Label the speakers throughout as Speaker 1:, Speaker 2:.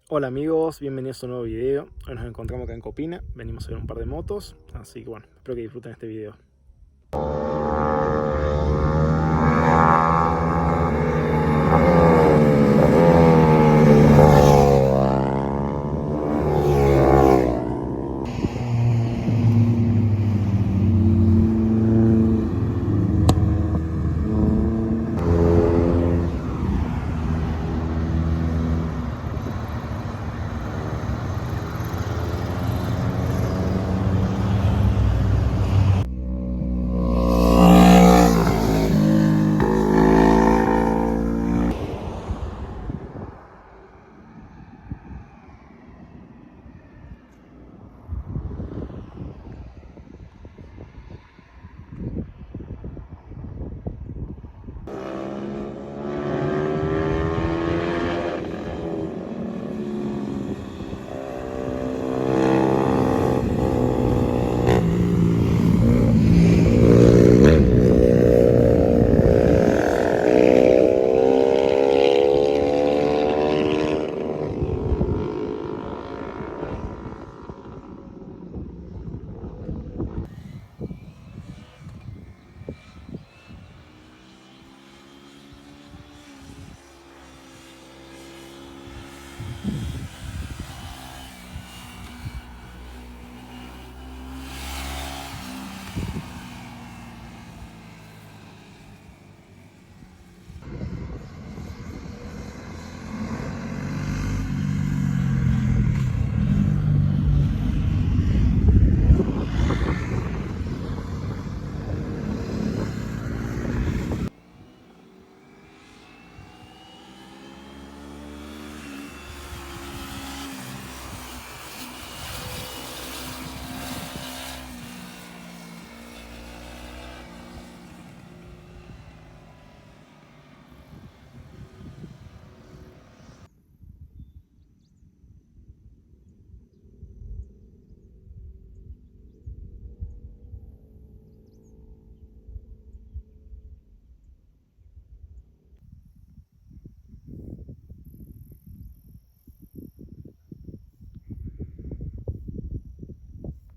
Speaker 1: Hola amigos, bienvenidos a un nuevo video. Hoy nos encontramos acá en Copina, venimos a ver un par de motos, así que bueno, espero que disfruten este video.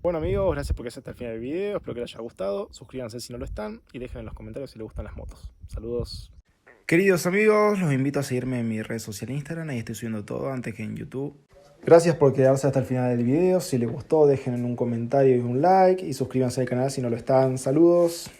Speaker 1: Bueno amigos, gracias por quedarse hasta el final del video, espero que les haya gustado, suscríbanse si no lo están y dejen en los comentarios si les gustan las motos. Saludos. Queridos amigos, los invito a seguirme en mi red social Instagram, ahí estoy subiendo todo antes que en YouTube. Gracias por quedarse hasta el final del video, si les gustó dejen un comentario y un like y suscríbanse al canal si no lo están. Saludos.